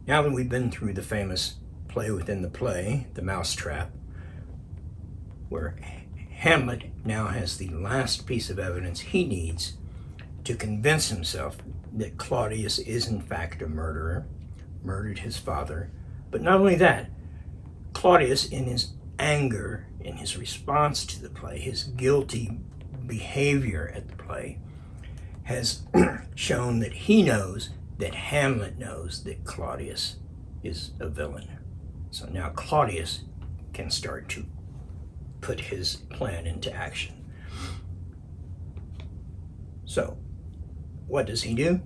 Now that we've been through the famous play within the play, the mousetrap, where Hamlet now has the last piece of evidence he needs to convince himself that Claudius is in fact a murderer, murdered his father. But not only that, Claudius, in his anger, in his response to the play, his guilty behavior at the play, has shown that he knows, that Hamlet knows, that Claudius is a villain. So now Claudius can start to put his plan into action. So, what does he do?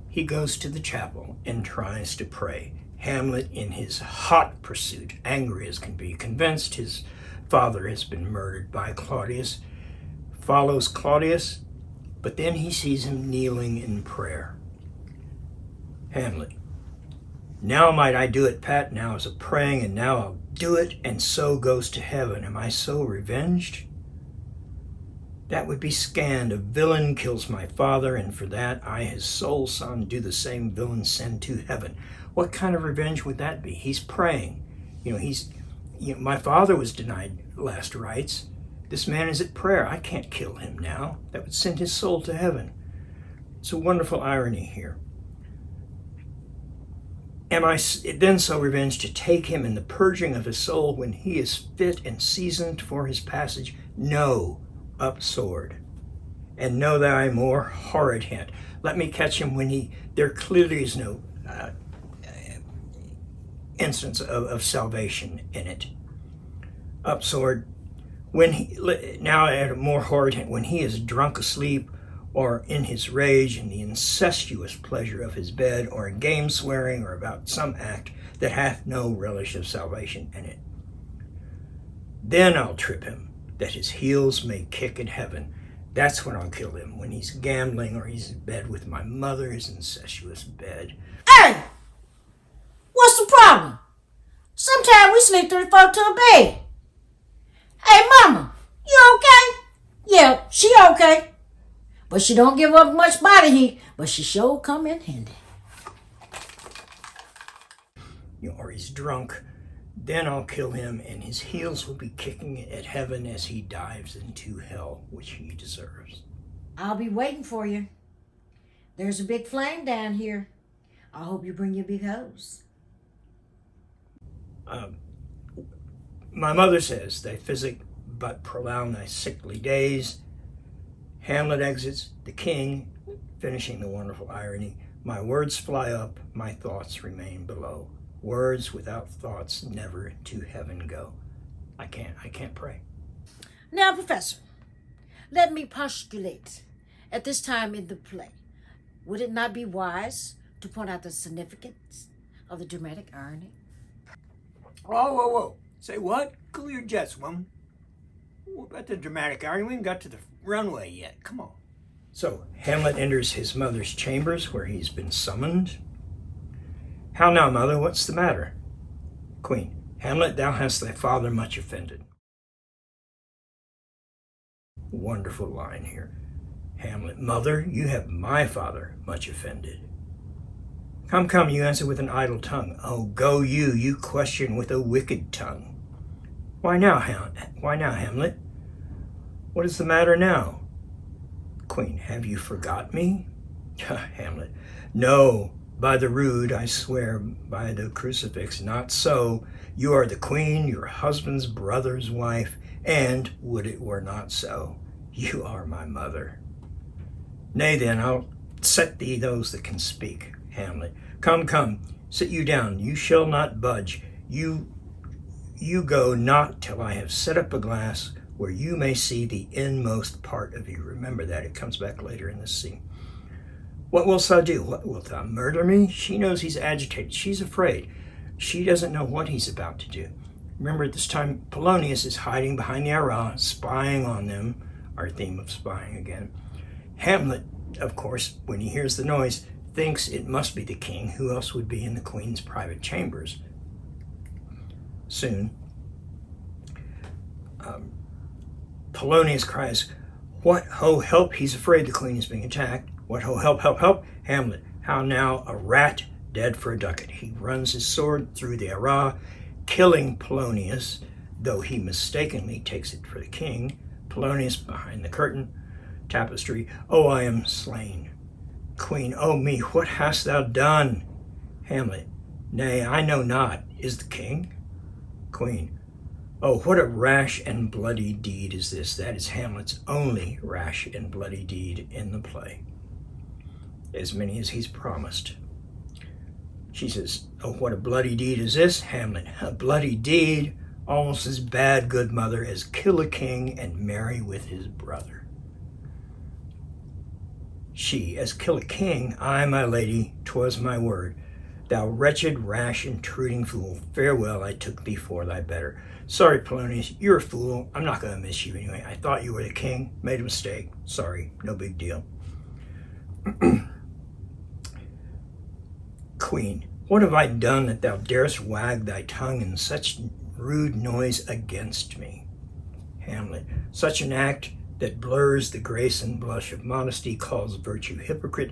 He goes to the chapel and tries to pray. Hamlet, in his hot pursuit, angry as can be, convinced his father has been murdered by Claudius, follows Claudius, but then he sees him kneeling in prayer. Hamlet, now might I do it, Pat, now is a praying, and now I'll do it, and so goes to heaven. Am I so revenged? That would be scanned. A villain kills my father, and for that I, his sole son, do the same villain send to heaven. What kind of revenge would that be? He's praying. My father was denied last rites. This man is at prayer. I can't kill him now. That would send his soul to heaven. It's a wonderful irony here. Am I then so revenged to take him in the purging of his soul when he is fit and seasoned for his passage? No, up sword. And know thy more horrid hint. Let me catch him when there clearly is no instance of salvation in it. Up sword. Now at a more horrid hint, when he is drunk asleep, or in his rage in the incestuous pleasure of his bed, or in game swearing, or about some act that hath no relish of salvation in it. Then I'll trip him, that his heels may kick in heaven. That's when I'll kill him, when he's gambling, or he's in bed with my mother's incestuous bed. Hey! What's the problem? Sometimes we sleep 3 folk to a bed. Hey, Mama, you okay? Yeah, she okay. But she don't give up much body heat, but she sure come in handy. Or he's drunk. Then I'll kill him, and his heels will be kicking at heaven as he dives into hell, which he deserves. I'll be waiting for you. There's a big flame down here. I hope you bring your big hose. My mother says, thy physic but prolong thy sickly days. Hamlet exits, the king, finishing the wonderful irony. My words fly up, my thoughts remain below. Words without thoughts never to heaven go. I can't pray. Now, Professor, let me postulate. At this time in the play, would it not be wise to point out the significance of the dramatic irony? Whoa. Say what? Cool your jets, woman. What about the dramatic irony? We haven't got to the runway yet. Come on. So, Hamlet enters his mother's chambers where he's been summoned. How now, mother, what's the matter? Queen, Hamlet, thou hast thy father much offended. Wonderful line here. Hamlet, mother, you have my father much offended. Come, you answer with an idle tongue. Oh, go you question with a wicked tongue. Why now, Hamlet? What is the matter now? Queen, have you forgot me? Hamlet, no, by the rood, I swear, by the crucifix, not so. You are the queen, your husband's brother's wife, and, would it were not so, you are my mother. Nay then, I'll set thee those that can speak. Hamlet, come, sit you down, you shall not budge. You go not till I have set up a glass where you may see the inmost part of you. Remember that, it comes back later in this scene. What wilt thou do? What wilt thou murder me? She knows he's agitated, she's afraid. She doesn't know what he's about to do. Remember at this time, Polonius is hiding behind the arras, spying on them, our theme of spying again. Hamlet, of course, when he hears the noise, thinks it must be the king. Who else would be in the queen's private chambers? Soon, Polonius cries, what ho, help, he's afraid the queen is being attacked. What ho, help. Hamlet, how now, a rat dead for a ducat. He runs his sword through the arras, killing Polonius, though he mistakenly takes it for the king. Polonius behind the curtain, tapestry. Oh, I am slain. Queen, oh me, what hast thou done? Hamlet, nay, I know not. Is the king? Queen, oh, what a rash and bloody deed is this. That is Hamlet's only rash and bloody deed in the play. As many as he's promised. She says, oh, what a bloody deed is this? Hamlet, a bloody deed, almost as bad, good mother, as kill a king and marry with his brother. She, as kill a king, I, my lady, 'twas my word. Thou wretched, rash, intruding fool, farewell, I took thee for thy better. Sorry, Polonius, you're a fool. I'm not going to miss you anyway. I thought you were the king. Made a mistake. Sorry, no big deal. Queen, what have I done that thou darest wag thy tongue in such rude noise against me? Hamlet, such an act that blurs the grace and blush of modesty, calls virtue hypocrite,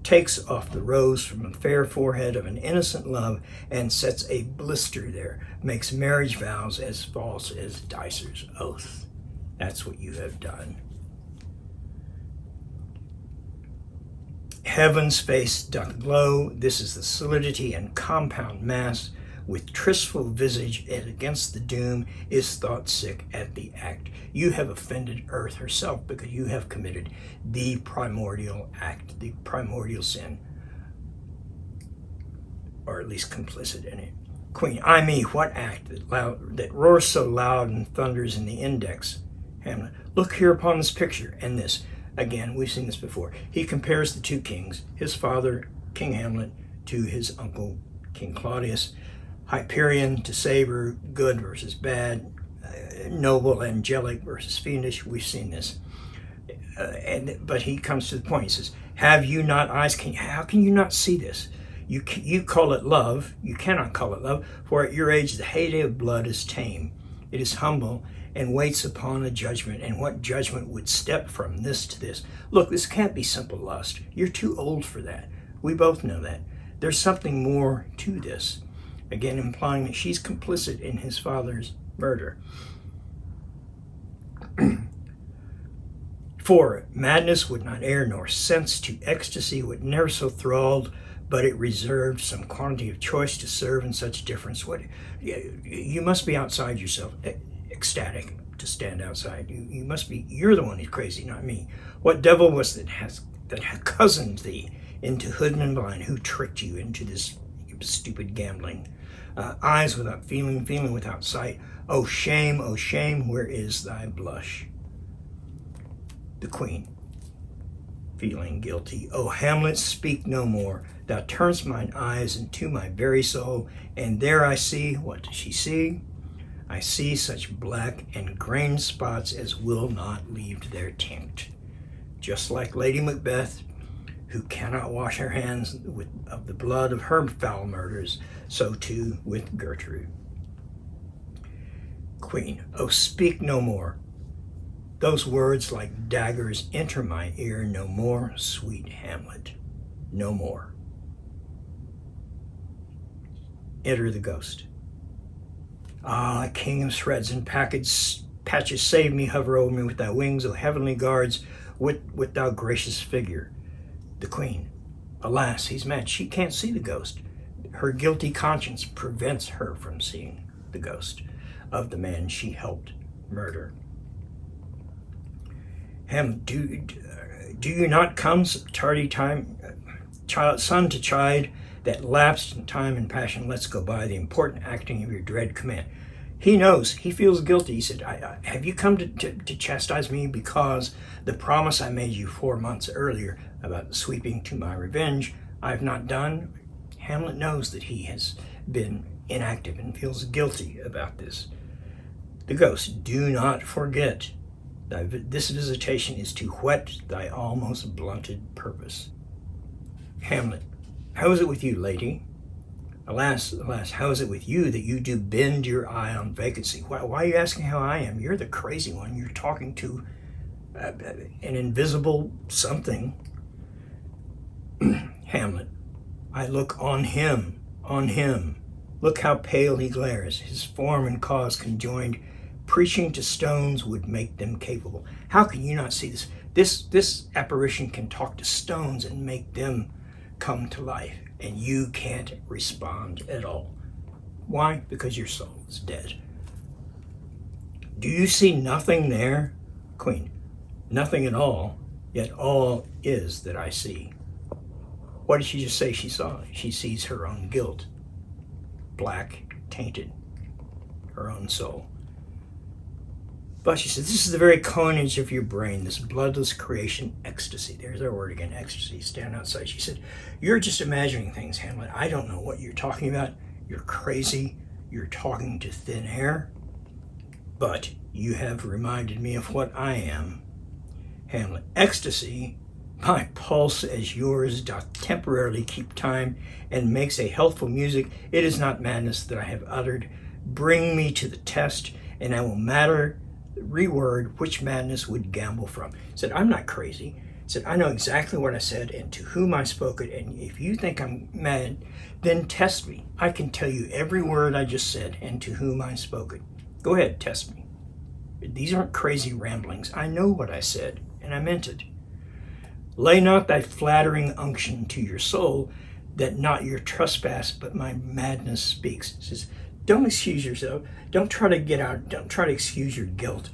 takes off the rose from a fair forehead of an innocent love, and sets a blister there, makes marriage vows as false as Dicer's oath. That's what you have done. Heaven's face doth glow, this is the solidity and compound mass, with tristful visage and against the doom is thought sick at the act. You have offended earth herself because you have committed the primordial act, the primordial sin, or at least complicit in it. Queen, I me, what act that roars so loud and thunders in the index? Hamlet, look here upon this picture and this. Again, we've seen this before. He compares the two kings, his father, King Hamlet, to his uncle, King Claudius. Hyperion to Saber, good versus bad, noble, angelic versus fiendish. We've seen this. But he comes to the point. He says, have you not eyes? How can you not see this? You call it love. You cannot call it love, for at your age the heyday of blood is tame. It is humble and waits upon a judgment. And what judgment would step from this to this? Look, this can't be simple lust. You're too old for that. We both know that. There's something more to this. Again, implying that she's complicit in his father's murder. For madness would not err, nor sense to ecstasy would never so thralled, but it reserved some quantity of choice to serve in such difference. You must be outside yourself, ecstatic to stand outside. You must be, you're the one who's crazy, not me. What devil was that had cozened thee into hoodman and blind, who tricked you into this stupid gambling? Eyes without feeling, feeling without sight. Oh shame, where is thy blush? The Queen, feeling guilty. Oh Hamlet, speak no more. Thou turnest mine eyes into my very soul, and there I see, what does she see? I see such black and grained spots as will not leave their tint. Just like Lady Macbeth, who cannot wash her hands of the blood of her foul murders, so too with Gertrude. Queen, oh speak no more. Those words like daggers enter my ear no more, sweet Hamlet, no more. Enter the ghost. Ah, king of shreds and patches, save me, hover over me with thy wings, O heavenly guards, with thou gracious figure. The Queen, alas, he's mad. She can't see the ghost. Her guilty conscience prevents her from seeing the ghost of the man she helped murder. Hamlet, do you not come, tardy time, son to chide, that lapsed in time and passion lets go by the important acting of your dread command? He knows, he feels guilty. He said, have you come to chastise me because the promise I made you 4 months earlier about sweeping to my revenge, I've not done? Hamlet knows that he has been inactive and feels guilty about this. The ghost, do not forget, this visitation is to whet thy almost blunted purpose. Hamlet, how is it with you, lady? Alas, how is it with you that you do bend your eye on vacancy? Why are you asking how I am? You're the crazy one. You're talking to an invisible something. Hamlet, I look on him, on him. Look how pale he glares, his form and cause conjoined. Preaching to stones would make them capable. How can you not see this? This apparition can talk to stones and make them come to life, and you can't respond at all. Why? Because your soul is dead. Do you see nothing there, Queen? Nothing at all, yet all is that I see. What did she just say she saw? She sees her own guilt, black, tainted, her own soul. But she said, this is the very coinage of your brain, this bloodless creation ecstasy. There's our word again, ecstasy. Stand outside. She said, you're just imagining things, Hamlet. I don't know what you're talking about. You're crazy. You're talking to thin air. But you have reminded me of what I am. Hamlet, ecstasy, my pulse as yours doth temporarily keep time and makes a healthful music. It is not madness that I have uttered. Bring me to the test, and I will reword which madness would gamble from. Said, I'm not crazy. Said, I know exactly what I said and to whom I spoke it, and if you think I'm mad, then test me. I can tell you every word I just said and to whom I spoke it. Go ahead, test me. These aren't crazy ramblings. I know what I said, and I meant it. Lay not thy flattering unction to your soul, that not your trespass but my madness speaks. It says, don't excuse yourself. Don't try to get out. Don't try to excuse your guilt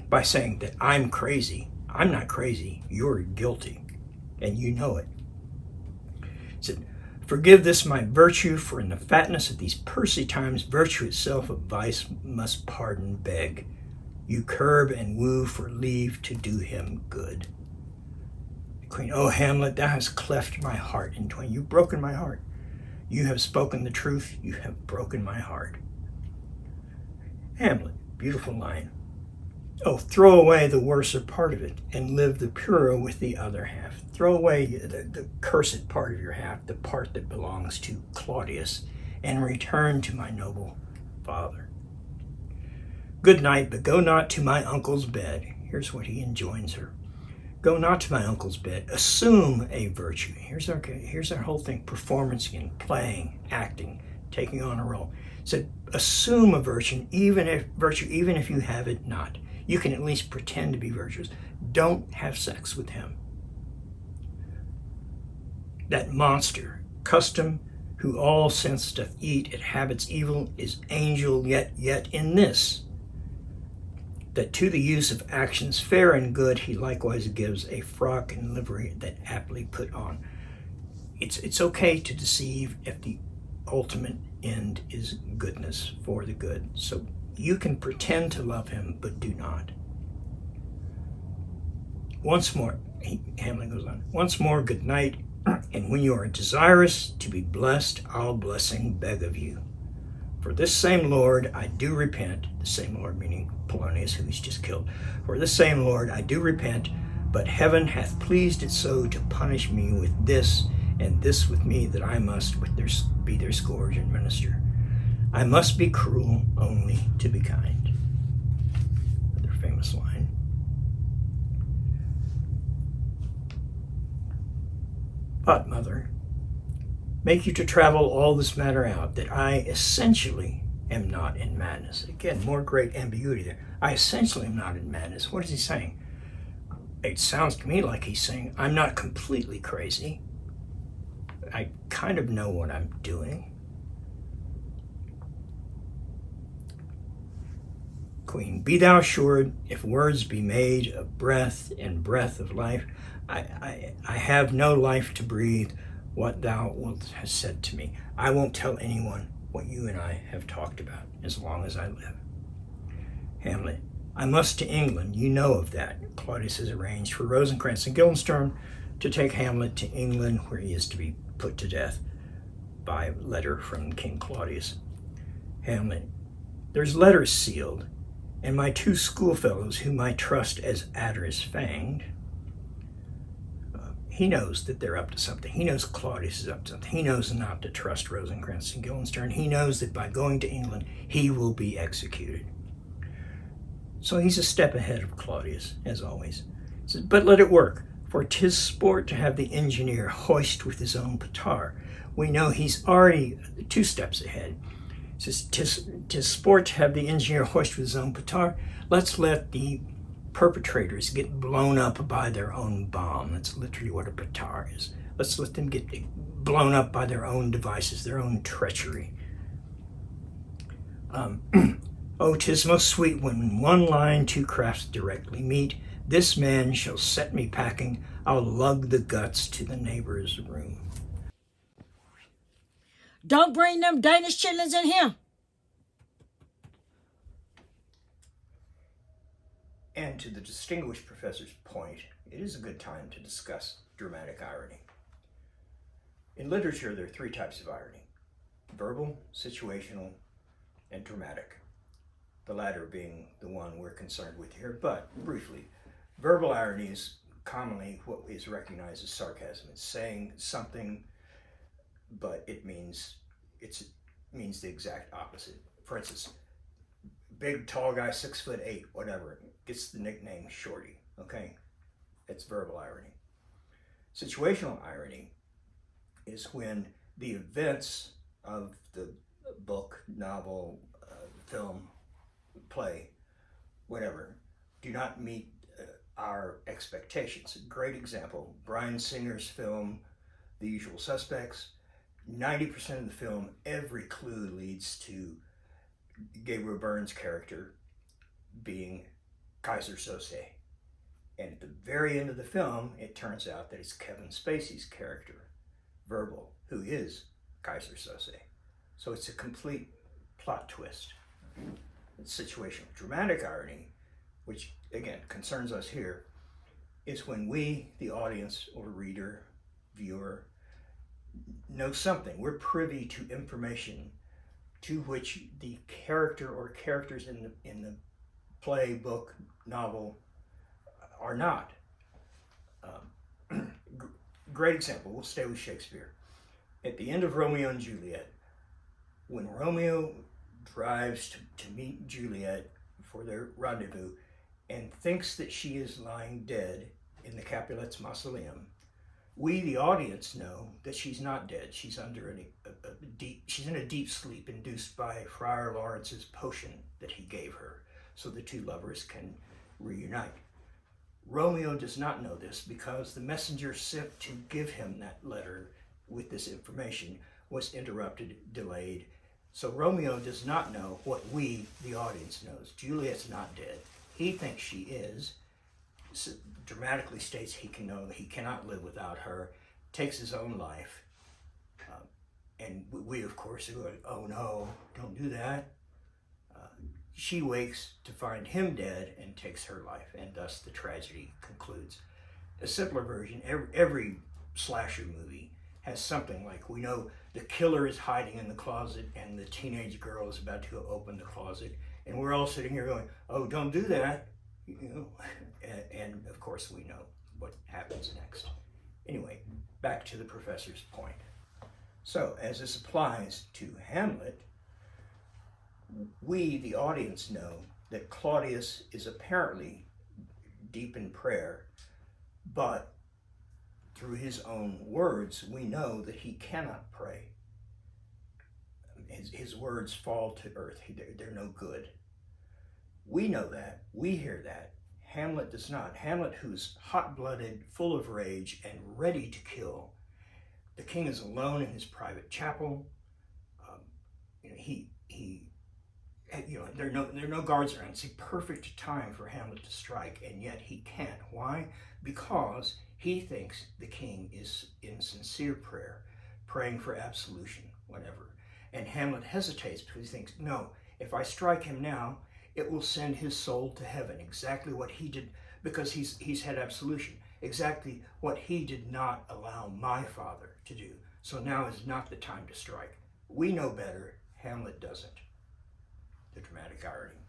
by saying that I'm crazy. I'm not crazy. You're guilty, and you know it. It said, forgive this my virtue, for in the fatness of these pursy times, virtue itself of vice must pardon beg. You curb and woo for leave to do him good. Queen, oh Hamlet, thou hast cleft my heart in twain. You've broken my heart. You have spoken the truth. You have broken my heart. Hamlet, beautiful line. Oh, throw away the worser part of it and live the purer with the other half. Throw away the cursed part of your half, the part that belongs to Claudius, and return to my noble father. Good night, but go not to my uncle's bed. Here's what he enjoins her. Go not to my uncle's bed. Assume a virtue. Here's our whole thing. Performance again, playing, acting, taking on a role. So assume a virtue, even if you have it not. You can at least pretend to be virtuous. Don't have sex with him. That monster, custom, who all sense doth eat, it habits evil, is angel yet in this, that to the use of actions fair and good he likewise gives a frock and livery that aptly put on. It's okay to deceive if the ultimate end is goodness for the good. So you can pretend to love him, but do not. Once more, Hamlet goes on, once more good night, and when you are desirous to be blessed, I'll blessing beg of you. For this same Lord I do repent, the same Lord meaning Polonius, who he's just killed. For this same Lord I do repent, but heaven hath pleased it so to punish me with this, and this with me, that I must be their scourge and minister. I must be cruel only to be kind. Another famous line. But, mother, make you to travel all this matter out, that I essentially am not in madness. Again, more great ambiguity there. I essentially am not in madness. What is he saying? It sounds to me like he's saying, I'm not completely crazy. I kind of know what I'm doing. Queen, be thou assured, if words be made of breath and breath of life, I have no life to breathe what thou wilt have said to me. I won't tell anyone what you and I have talked about as long as I live. Hamlet, I must to England, you know of that. Claudius has arranged for Rosencrantz and Guildenstern to take Hamlet to England, where he is to be put to death by letter from King Claudius. Hamlet, there's letters sealed, and my two schoolfellows, whom I trust as adders fanged, he knows that they're up to something. He knows Claudius is up to something. He knows not to trust Rosencrantz and Guildenstern. He knows that by going to England, he will be executed. So he's a step ahead of Claudius, as always. He says, but let it work, For 'tis sport to have the engineer hoist with his own petard. We know he's already 2 steps ahead. It says, 'tis sport to have the engineer hoist with his own petard. Let's let the perpetrators get blown up by their own bomb. That's literally what a petard is. Let's let them get blown up by their own devices, their own treachery. Oh, 'tis most sweet when one line 2 crafts directly meet. This man shall set me packing. I'll lug the guts to the neighbor's room. Don't bring them Danish chitlins in here. And to the distinguished professor's point, it is a good time to discuss dramatic irony. In literature, there are 3 types of irony: verbal, situational, and dramatic. The latter being the one we're concerned with here, but briefly, verbal irony is commonly what is recognized as sarcasm. It's saying something, but it means the exact opposite. For instance, big tall guy, 6'8", whatever, gets the nickname Shorty. Okay, it's verbal irony. Situational irony is when the events of the book, novel, film, play, whatever, do not meet our expectations. A great example, Bryan Singer's film, The Usual Suspects. 90% of the film, every clue leads to Gabriel Byrne's character being Kaiser Sose. And at the very end of the film, it turns out that it's Kevin Spacey's character, Verbal, who is Kaiser Sose. So it's a complete plot twist. It's situational. Dramatic irony, which again concerns us here, is when we, the audience or reader, viewer, know something. We're privy to information to which the character or characters in the play, book, novel are not. Great example, we'll stay with Shakespeare. At the end of Romeo and Juliet, when Romeo drives to meet Juliet for their rendezvous and thinks that she is lying dead in the Capulets' mausoleum, we, the audience, know that she's not dead. She's under she's in a deep sleep induced by Friar Lawrence's potion that he gave her, so the 2 lovers can reunite. Romeo does not know this because the messenger sent to give him that letter with this information was interrupted, delayed. So Romeo does not know what we, the audience, knows. Juliet's not dead. He thinks she is. Dramatically states he cannot live without her, takes his own life. And we, of course, are going, oh no, don't do that. She wakes to find him dead and takes her life, and thus the tragedy concludes. A simpler version, every slasher movie has something like, we know the killer is hiding in the closet and the teenage girl is about to go open the closet, and we're all sitting here going, oh, don't do that, and of course we know what happens next. Anyway, back to the professor's point. So as this applies to Hamlet, we, the audience, know that Claudius is apparently deep in prayer, but through his own words, we know that he cannot pray. His words fall to earth. They're no good. We know that. We hear that. Hamlet does not. Hamlet, who's hot-blooded, full of rage, and ready to kill. The king is alone in his private chapel. There are no guards around. It's a perfect time for Hamlet to strike, and yet he can't. Why? Because he thinks the king is in sincere prayer, praying for absolution, whatever. And Hamlet hesitates because he thinks, no, if I strike him now, it will send his soul to heaven. Exactly what he did, because he's had absolution. Exactly what he did not allow my father to do. So now is not the time to strike. We know better. Hamlet doesn't. The dramatic irony.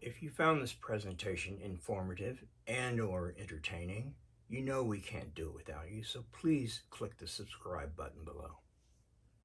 If you found this presentation informative and or entertaining, you know we can't do it without you, so please click the subscribe button below.